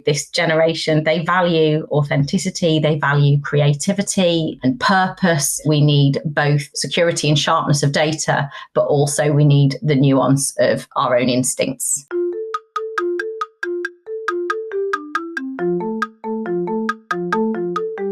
This generation, they value authenticity, they value creativity and purpose. We need both security and sharpness of data, but also we need the nuance of our own instincts.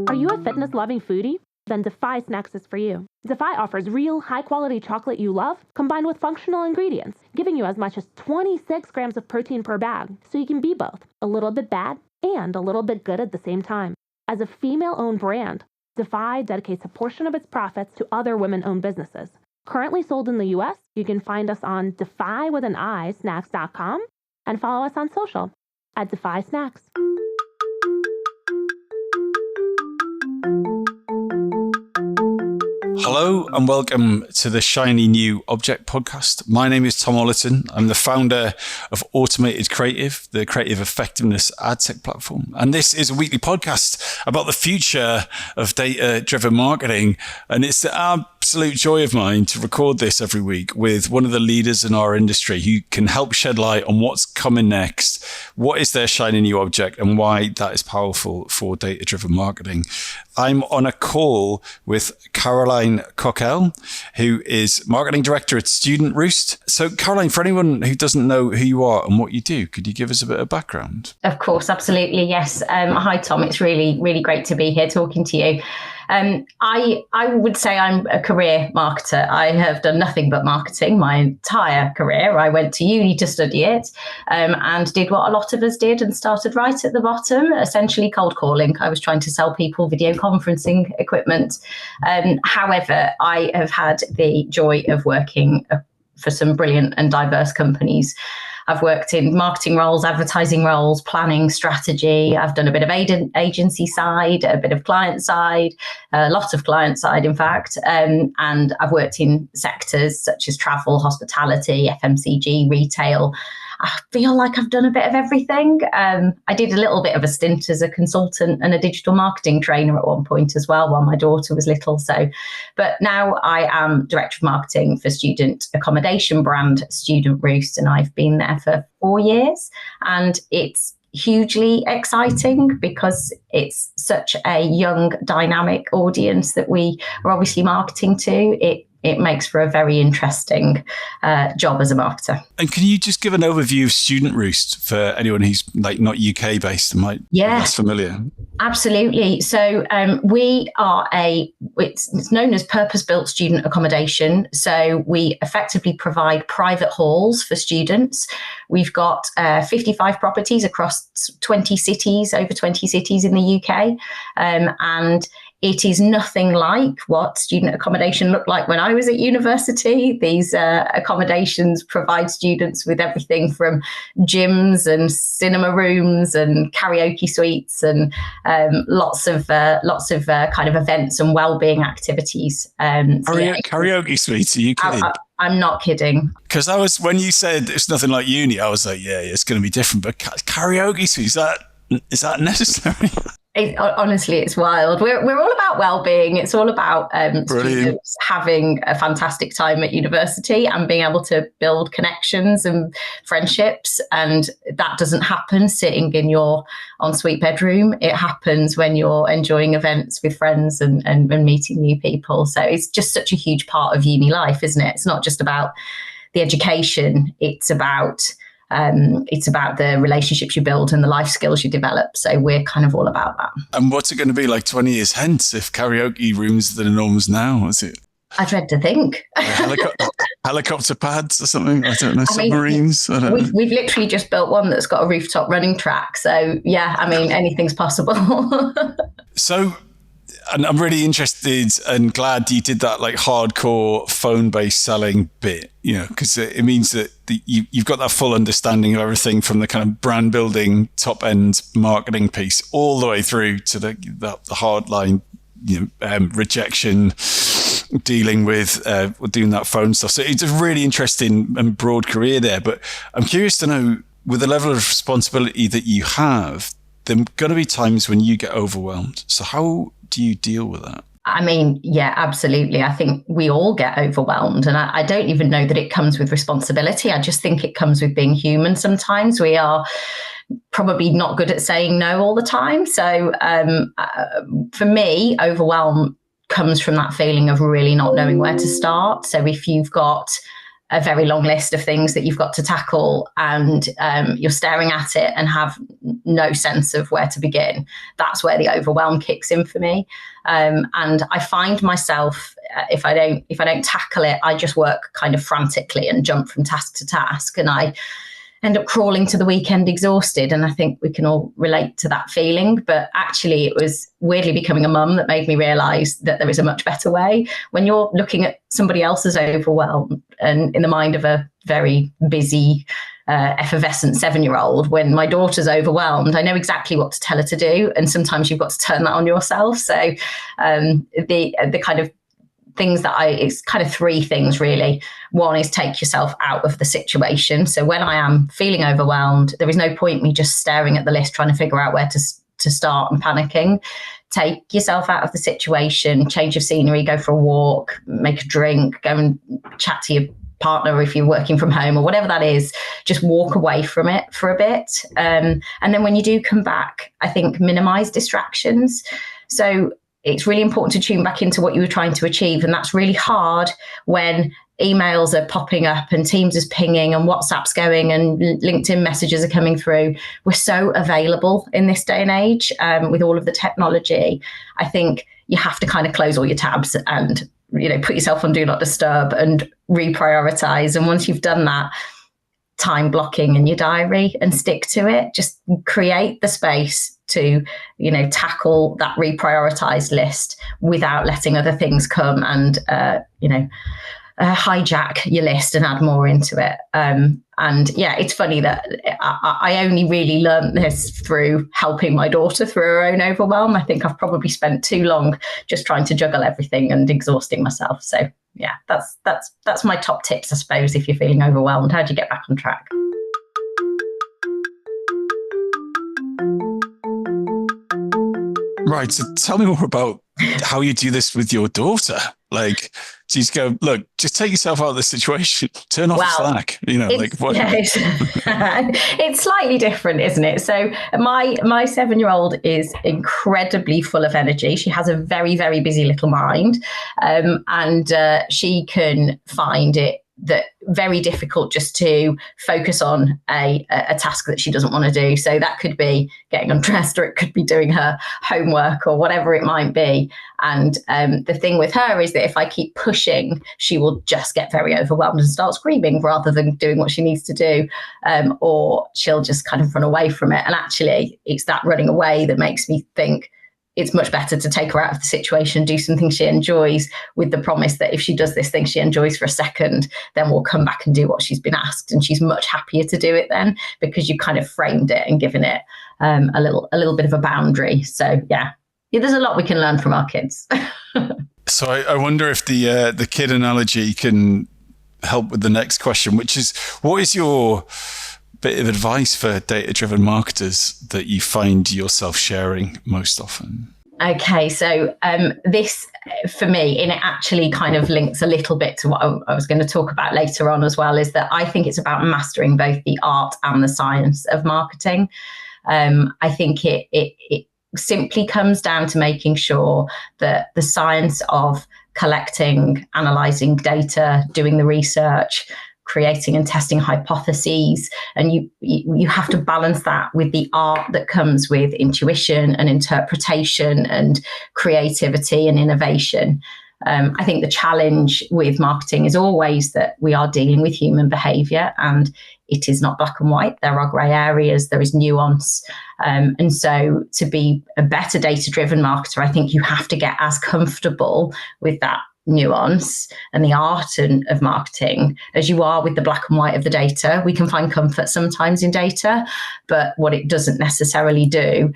Are you a fitness-loving foodie? Then Defy Snacks is for you. Defy offers real, high-quality chocolate you love, combined with functional ingredients, giving you as much as 26 grams of protein per bag, so you can be both a little bit bad and a little bit good at the same time. As a female-owned brand, Defy dedicates a portion of its profits to other women-owned businesses. Currently sold in the US, you can find us on snacks.com and follow us on social at Defy Snacks. Hello and welcome to the Shiny New Object podcast. My name is Tom Ollerton. I'm the founder of Automated Creative, the creative effectiveness ad tech platform. And this is a weekly podcast about the future of data-driven marketing. And it's the absolute joy of mine to record this every week with one of the leaders in our industry who can help shed light on what's coming next, what is their shiny new object, and why that is powerful for data-driven marketing. I'm on a call with Caroline Cockell, who is marketing director at Student Roost. So Caroline, for anyone who doesn't know who you are and what you do, could you give us a bit of background? Of course, absolutely. Yes. Hi, Tom. It's really, really great to be here talking to you. I would say I'm a career marketer. I have done nothing but marketing my entire career. I went to uni to study it and did what a lot of us did and started right at the bottom, essentially cold calling. I was trying to sell people video conferencing equipment. However, I have had the joy of working for some brilliant and diverse companies. I've worked in marketing roles, advertising roles, planning, strategy. I've done a bit of agency side, a bit of client side, a lot of client side, in fact. And I've worked in sectors such as travel, hospitality, FMCG, retail. I feel like I've done a bit of everything. I did a little bit of a stint as a consultant and a digital marketing trainer at one point as well, while my daughter was little. But now I am director of marketing for student accommodation brand Student Roost, and I've been there for 4 years. And it's hugely exciting because it's such a young, dynamic audience that we are obviously marketing to. It makes for a very interesting job as a marketer. And can you just give an overview of Student Roost for anyone who's like not UK based and might be less familiar? Absolutely. So we are it's known as purpose-built student accommodation. So we effectively provide private halls for students. We've got 55 properties across 20 cities, over 20 cities in the UK. And it is nothing like what student accommodation looked like when I was at university. These accommodations provide students with everything from gyms and cinema rooms and karaoke suites and lots of kind of events and well-being activities. Karaoke suites? Are you kidding? I'm not kidding. Because when you said it's nothing like uni, I was like, yeah, it's going to be different. But karaoke suites, is that necessary? Honestly, it's wild. We're all about well-being. It's all about students having a fantastic time at university and being able to build connections and friendships. And that doesn't happen sitting in your ensuite bedroom. It happens when you're enjoying events with friends and meeting new people. So it's just such a huge part of uni life, isn't it? It's not just about the education. It's about the relationships you build and the life skills you develop. So we're kind of all about that. And what's it going to be like 20 years hence if karaoke rooms are the norms now? Is it? I dread to think. Helicopter pads or something? I don't know. Submarines? We've literally just built one that's got a rooftop running track. So yeah, I mean, anything's possible. So, and I'm really interested and glad you did that like hardcore phone-based selling bit, because it means that you've got that full understanding of everything from the kind of brand building, top end marketing piece all the way through to the hard line, rejection, dealing with doing that phone stuff. So it's a really interesting and broad career there. But I'm curious to know, with the level of responsibility that you have, there are going to be times when you get overwhelmed. So how do you deal with that? I mean, yeah, absolutely. I think we all get overwhelmed. And I don't even know that it comes with responsibility. I just think it comes with being human sometimes. We are probably not good at saying no all the time. So for me, overwhelm comes from that feeling of really not knowing where to start. So if you've got a very long list of things that you've got to tackle and you're staring at it and have no sense of where to begin, that's where the overwhelm kicks in for me. And I find myself, if I don't tackle it, I just work kind of frantically and jump from task to task, and I end up crawling to the weekend exhausted. And I think we can all relate to that feeling. But actually, it was weirdly becoming a mum that made me realise that there is a much better way. When you're looking at somebody else's overwhelm, and in the mind of a very busy, effervescent 7-year-old, when my daughter's overwhelmed, I know exactly what to tell her to do. And sometimes you've got to turn that on yourself. So the kind of things that it's kind of 3 things really. One is take yourself out of the situation. So when I am feeling overwhelmed, there is no point me just staring at the list trying to figure out where to start and panicking. Take yourself out of the situation, change of scenery, go for a walk, make a drink, go and chat to your partner if you're working from home or whatever that is. Just walk away from it for a bit. And then when you do come back, I think minimize distractions. So it's really important to tune back into what you were trying to achieve. And that's really hard when emails are popping up and Teams is pinging and WhatsApp's going and LinkedIn messages are coming through. We're so available in this day and age with all of the technology. I think you have to kind of close all your tabs and, put yourself on do not disturb and reprioritize. And once you've done that, time blocking in your diary and stick to it. Just create the space to, tackle that reprioritized list without letting other things come and, hijack your list and add more into it. And yeah, it's funny that I only really learned this through helping my daughter through her own overwhelm. I think I've probably spent too long just trying to juggle everything and exhausting myself. So yeah, that's my top tips, I suppose, if you're feeling overwhelmed. How do you get back on track? Right. So tell me more about how you do this with your daughter. Like, do you just go, look, just take yourself out of the situation, turn off the Slack, what? Yeah, it's slightly different, isn't it? So my 7-year-old is incredibly full of energy. She has a very, very busy little mind. And she can find it that very difficult just to focus on a task that she doesn't want to do. So that could be getting undressed, or it could be doing her homework, or whatever it might be. And the thing with her is that if I keep pushing, she will just get very overwhelmed and start screaming rather than doing what she needs to do, or she'll just kind of run away from it. And actually, it's that running away that makes me think it's much better to take her out of the situation, do something she enjoys, with the promise that if she does this thing she enjoys for a second, then we'll come back and do what she's been asked. And she's much happier to do it then, because you kind of framed it and given it a little bit of a boundary. So yeah, there's a lot we can learn from our kids. So I wonder if the kid analogy can help with the next question, which is, what is your bit of advice for data-driven marketers that you find yourself sharing most often? Okay, so this, for me, and it actually kind of links a little bit to what I was going to talk about later on as well, is that I think it's about mastering both the art and the science of marketing. I think it simply comes down to making sure that the science of collecting, analysing data, doing the research, creating and testing hypotheses, and you have to balance that with the art that comes with intuition and interpretation and creativity and innovation. I think the challenge with marketing is always that we are dealing with human behaviour, and it is not black and white. There are grey areas, there is nuance. And so to be a better data-driven marketer, I think you have to get as comfortable with that nuance and the art of marketing as you are with the black and white of the data. We can find comfort sometimes in data, but what it doesn't necessarily do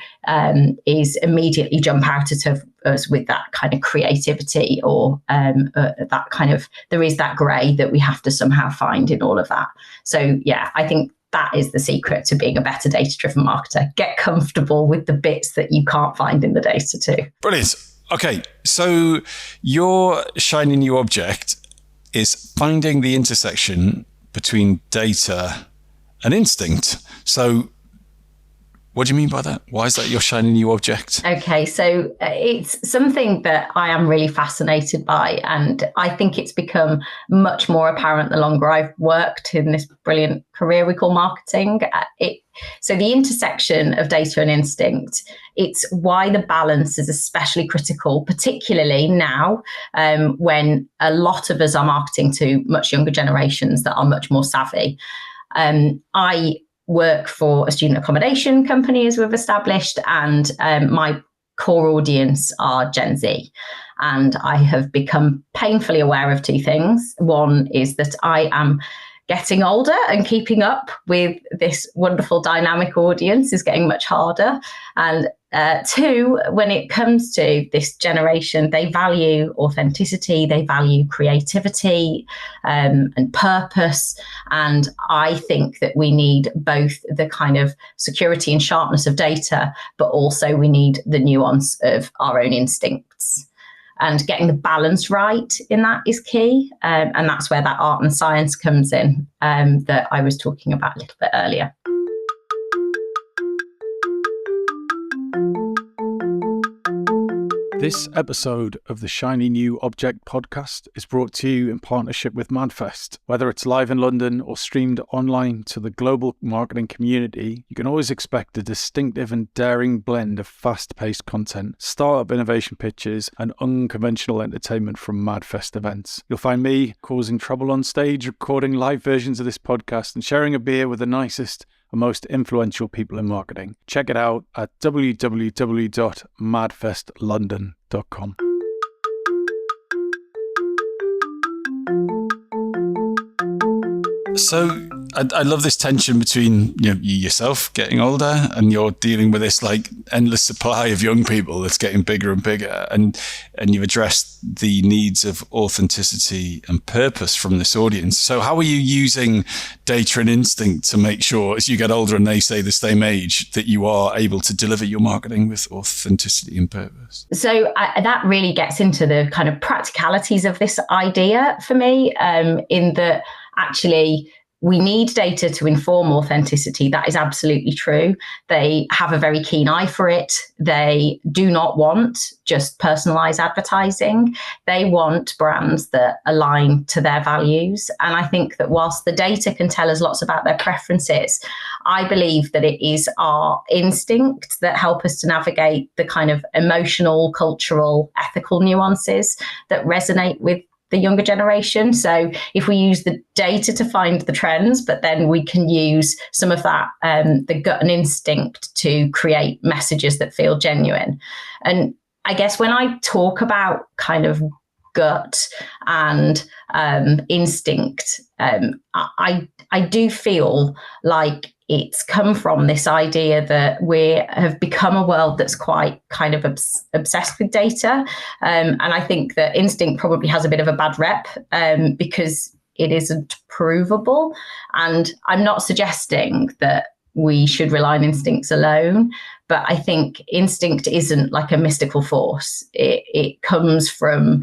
is immediately jump out at us with that kind of creativity, or that kind of, there is that grey that we have to somehow find in all of that. So yeah, I think that is the secret to being a better data-driven marketer. Get comfortable with the bits that you can't find in the data too. Brilliant. Okay, so your shiny new object is finding the intersection between data and instinct. So what do you mean by that? Why is that your shiny new object? Okay, so it's something that I am really fascinated by, and I think it's become much more apparent the longer I've worked in this brilliant career we call marketing. So the intersection of data and instinct, it's why the balance is especially critical, particularly now when a lot of us are marketing to much younger generations that are much more savvy. I work for a student accommodation company, as we've established, and my core audience are Gen Z. And I have become painfully aware of two things. One is that I am getting older, and keeping up with this wonderful dynamic audience is getting much harder. And two, when it comes to this generation, they value authenticity, they value creativity and purpose. And I think that we need both the kind of security and sharpness of data, but also we need the nuance of our own instincts. And getting the balance right in that is key. And that's where that art and science comes in that I was talking about a little bit earlier. This episode of the Shiny New Object podcast is brought to you in partnership with MadFest. Whether it's live in London or streamed online to the global marketing community, you can always expect a distinctive and daring blend of fast-paced content, startup innovation pitches, and unconventional entertainment from MadFest events. You'll find me causing trouble on stage, recording live versions of this podcast, and sharing a beer with the nicest and most influential people in marketing. Check it out at www.madfestlondon.com. So I love this tension between you yourself getting older and you're dealing with this like endless supply of young people that's getting bigger and bigger, and you've addressed the needs of authenticity and purpose from this audience. So how are you using data and instinct to make sure as you get older and they stay the same age that you are able to deliver your marketing with authenticity and purpose? So that really gets into the kind of practicalities of this idea for me, in that actually we need data to inform authenticity. That is absolutely true. They have a very keen eye for it. They do not want just personalized advertising. They want brands that align to their values. And I think that whilst the data can tell us lots about their preferences, I believe that it is our instinct that help us to navigate the kind of emotional, cultural, ethical nuances that resonate with the younger generation. So if we use the data to find the trends, but then we can use some of that, the gut and instinct to create messages that feel genuine. And I guess when I talk about kind of gut and instinct, I do feel like it's come from this idea that we have become a world that's quite kind of obsessed with data. And I think that instinct probably has a bit of a bad rep because it isn't provable. And I'm not suggesting that we should rely on instincts alone, but I think instinct isn't like a mystical force. It comes from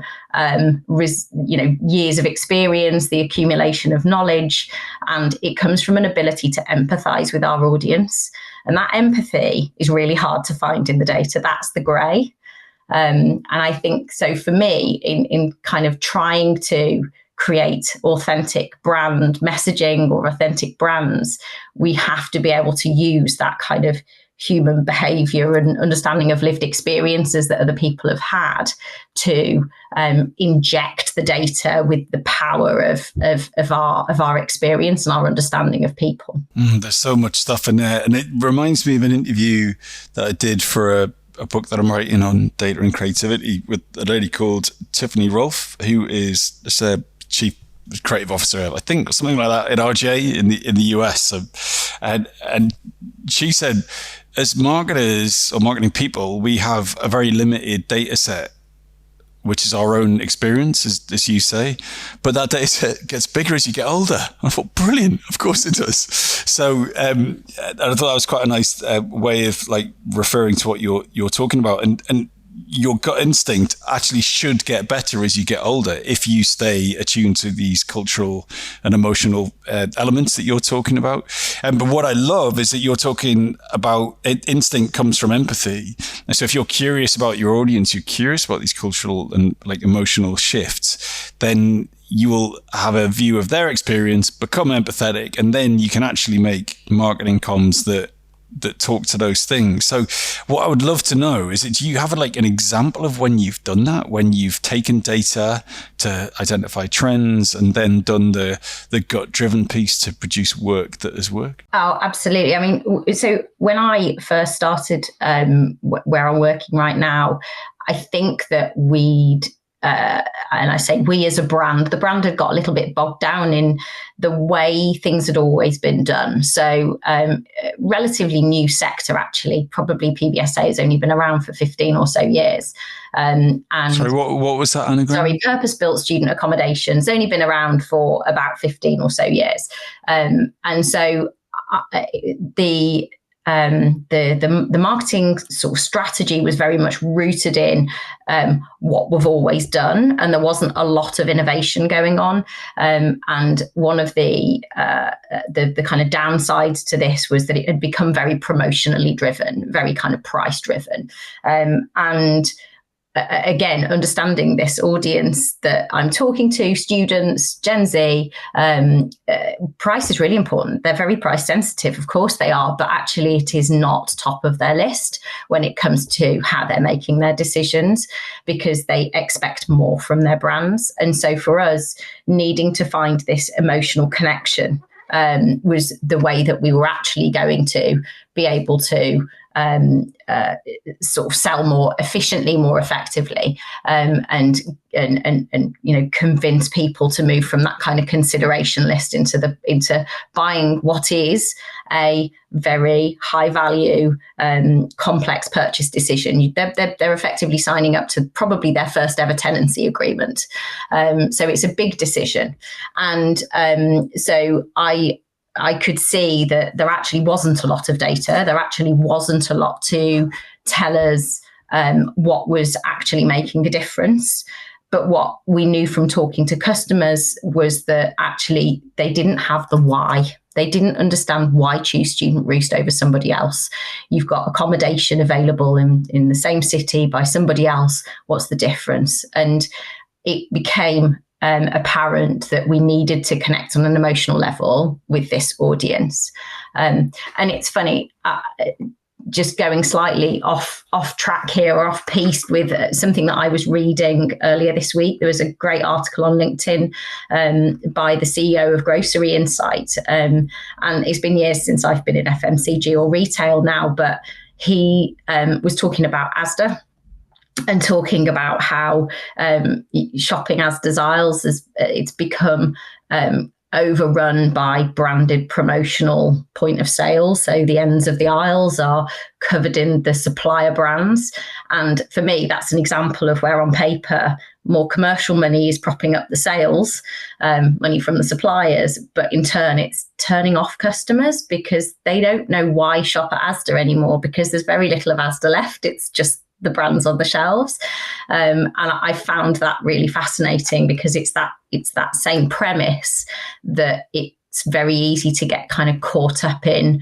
years of experience, the accumulation of knowledge, and it comes from an ability to empathize with our audience. And that empathy is really hard to find in the data. That's the gray. And I think so for me, in kind of trying to create authentic brand messaging or authentic brands, we have to be able to use that kind of human behavior and understanding of lived experiences that other people have had to inject the data with the power of our experience and our understanding of people. There's so much stuff in there. And it reminds me of an interview that I did for a book that I'm writing on data and creativity with a lady called Tiffany Rolfe, who is a chief creative officer, I think, or something like that, at RGA in the US. So, and she said, as marketers or marketing people, we have a very limited data set, which is our own experience, as you say. But that data set gets bigger as you get older. I thought, brilliant. Of course it does. So I thought that was quite a nice way of like referring to what you're talking about. And your gut instinct actually should get better as you get older if you stay attuned to these cultural and emotional elements that you're talking about. But what I love is that you're talking about instinct comes from empathy. And so if you're curious about your audience, you're curious about these cultural and like emotional shifts, then you will have a view of their experience, become empathetic, and then you can actually make marketing comms that talk to those things. So what I would love to know is, do you have like an example of when you've done that, when you've taken data to identify trends and then done the gut driven piece to produce work that has worked? Oh, absolutely. I mean, so when I first started where I'm working right now, I think that and I say we as a brand, the brand had got a little bit bogged down in the way things had always been done. So relatively new sector, actually. Probably PBSA has only been around for 15 or so years. And sorry, what was that anagram? Sorry, purpose-built student accommodation. It's only been around for about 15 or so years. And so the marketing sort of strategy was very much rooted in what we've always done, and there wasn't a lot of innovation going on. And one of the kind of downsides to this was that it had become very promotionally driven, very kind of price driven, and again, understanding this audience that I'm talking to, students, Gen Z, price is really important. They're very price sensitive, of course they are, but actually it is not top of their list when it comes to how they're making their decisions, because they expect more from their brands. And so for us, needing to find this emotional connection was the way that we were actually going to be able to sort of sell more efficiently, more effectively, and convince people to move from that kind of consideration list into buying what is a very high value, complex purchase decision. They're effectively signing up to probably their first ever tenancy agreement. So it's a big decision, and so I could see that there actually wasn't a lot of data. There actually wasn't a lot to tell us what was actually making a difference. But what we knew from talking to customers was that actually they didn't have the why. They didn't understand why choose Student Roost over somebody else. You've got accommodation available in the same city by somebody else. What's the difference? And it became apparent that we needed to connect on an emotional level with this audience. And it's funny, just going slightly off track here, or off piste with something that I was reading earlier this week. There was a great article on LinkedIn by the CEO of Grocery Insight. And it's been years since I've been in FMCG or retail now, but he was talking about Asda, and talking about how shopping Asda's aisles it's become overrun by branded promotional point of sale. So the ends of the aisles are covered in the supplier brands. And for me, that's an example of where on paper, more commercial money is propping up the sales, money from the suppliers, but in turn it's turning off customers because they don't know why shop at Asda anymore, because there's very little of Asda left. It's just the brands on the shelves. And I found that really fascinating, because it's that same premise that it's very easy to get kind of caught up in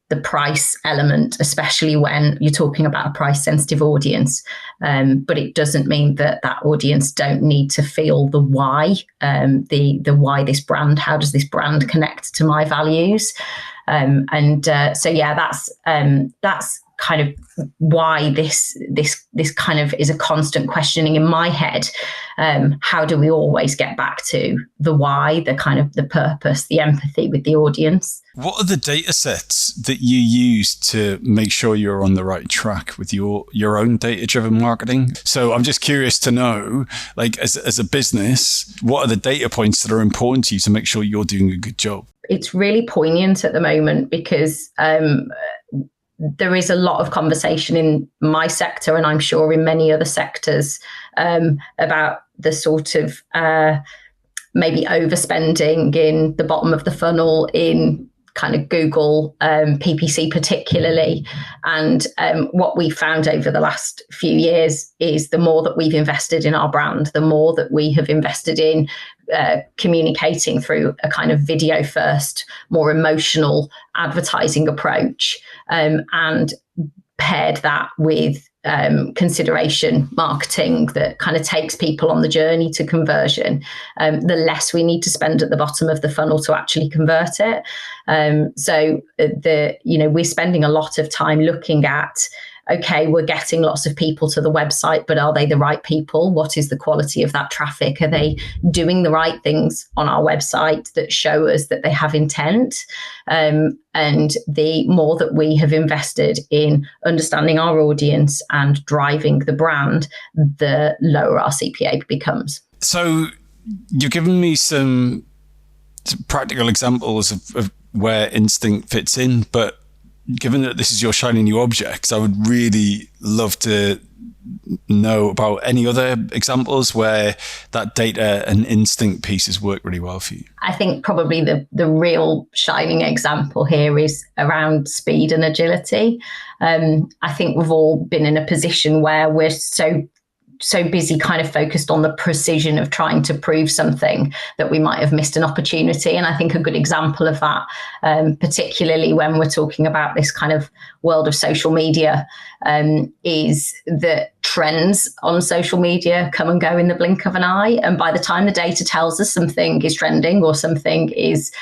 the price element, especially when you're talking about a price sensitive audience. But it doesn't mean that audience don't need to feel the why, the why this brand, how does this brand connect to my values? So yeah, that's kind of why this kind of is a constant questioning in my head. How do we always get back to the why, the kind of the purpose, the empathy with the audience? What are the data sets that you use to make sure you're on the right track with your own data-driven marketing? So I'm just curious to know, like as a business, what are the data points that are important to you to make sure you're doing a good job? It's really poignant at the moment, because there is a lot of conversation in my sector, and I'm sure in many other sectors, about the sort of maybe overspending in the bottom of the funnel in kind of Google PPC particularly. And what we found over the last few years is the more that we've invested in our brand, the more that we have invested in communicating through a kind of video first, more emotional advertising approach, and paired that with consideration marketing that kind of takes people on the journey to conversion, the less we need to spend at the bottom of the funnel to actually convert it. So we're spending a lot of time looking at, okay, we're getting lots of people to the website, but are they the right people? What is the quality of that traffic? Are they doing the right things on our website that show us that they have intent? And the more that we have invested in understanding our audience and driving the brand, the lower our CPA becomes. So you've given me some practical examples of where instinct fits in, but given that this is your shiny new object, I would really love to know about any other examples where that data and instinct pieces work really well for you. I think probably the real shining example here is around speed and agility. I think we've all been in a position where we're so busy kind of focused on the precision of trying to prove something that we might have missed an opportunity. And I think a good example of that, particularly when we're talking about this kind of world of social media, is that trends on social media come and go in the blink of an eye. And by the time the data tells us something is trending or something is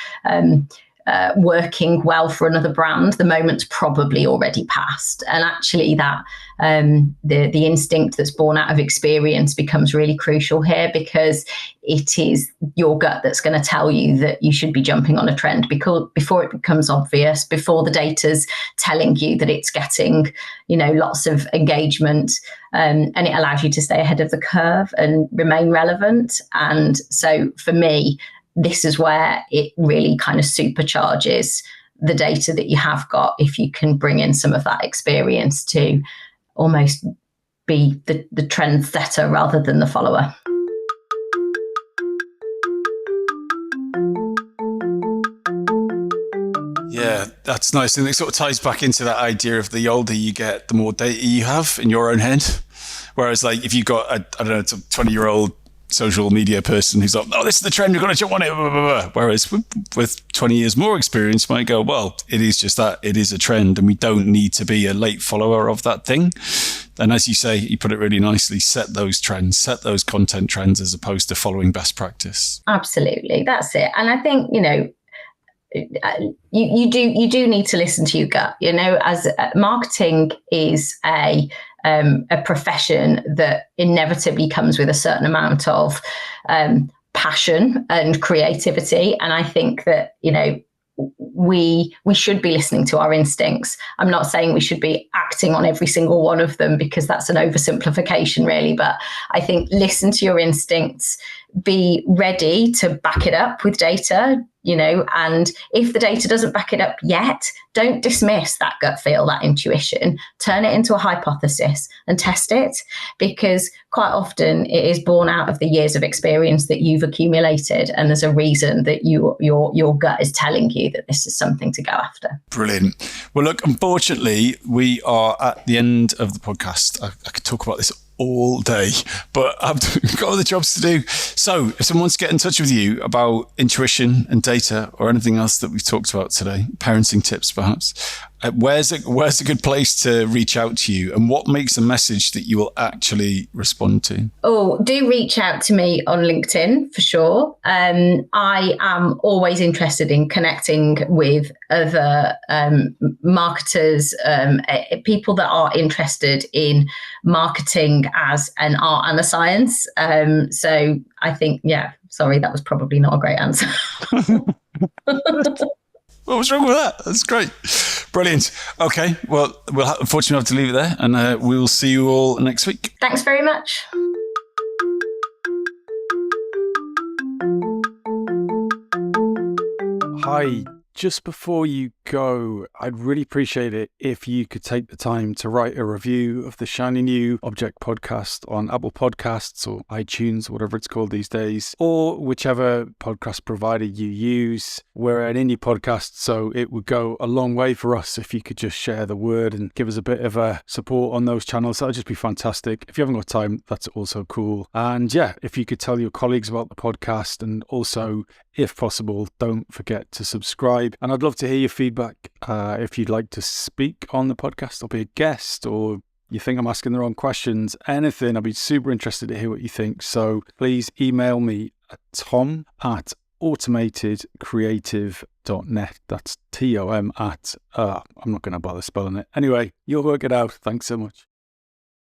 working well for another brand, the moment's probably already passed. And actually that the instinct that's born out of experience becomes really crucial here, because it is your gut that's going to tell you that you should be jumping on a trend before it becomes obvious, before the data's telling you that it's getting, lots of engagement, and it allows you to stay ahead of the curve and remain relevant. And so for me, this is where it really kind of supercharges the data that you have got, if you can bring in some of that experience to almost be the trend setter rather than the follower. Yeah, that's nice. And it sort of ties back into that idea of the older you get, the more data you have in your own head. Whereas like if you've got a 20-year-old social media person who's like, oh, this is the trend, we've got to jump on it, blah, blah, blah. Whereas with 20 years more experience, might go, well, it is just that, it is a trend, and we don't need to be a late follower of that thing. And as you say, you put it really nicely, set those trends, set those content trends, as opposed to following best practice. Absolutely, that's it. And I think, you do need to listen to your gut. As marketing is a profession that inevitably comes with a certain amount of passion and creativity. And I think that, we should be listening to our instincts. I'm not saying we should be acting on every single one of them, because that's an oversimplification really. But I think listen to your instincts, be ready to back it up with data, and if the data doesn't back it up yet, don't dismiss that gut feel, that intuition, turn it into a hypothesis and test it, because quite often it is born out of the years of experience that you've accumulated. And there's a reason that your gut is telling you that this is something to go after. Brilliant. Well, look, unfortunately, we are at the end of the podcast. I could talk about this all day, but I've got other jobs to do. So if someone wants to get in touch with you about intuition and data or anything else that we've talked about today, parenting tips perhaps, where's a good place to reach out to you, and what makes a message that you will actually respond to? Oh, do reach out to me on LinkedIn for sure. I am always interested in connecting with other marketers, people that are interested in marketing as an art and a science. So I think, sorry, that was probably not a great answer. What was wrong with that? That's great. Brilliant. Okay. Well, we'll unfortunately have to leave it there, and we will see you all next week. Thanks very much. Hi. Just before you go, I'd really appreciate it if you could take the time to write a review of the Shiny New Object podcast on Apple Podcasts or iTunes, whatever it's called these days, or whichever podcast provider you use. We're an indie podcast, so it would go a long way for us if you could just share the word and give us a bit of a support on those channels. That'd just be fantastic. If you haven't got time, that's also cool. And yeah, if you could tell your colleagues about the podcast, and also, if possible, don't forget to subscribe. And I'd love to hear your feedback. If you'd like to speak on the podcast or be a guest, or you think I'm asking the wrong questions, anything, I'd be super interested to hear what you think. So please email me at tom@automatedcreative.net. That's TOM at, I'm not going to bother spelling it. Anyway, you'll work it out. Thanks so much.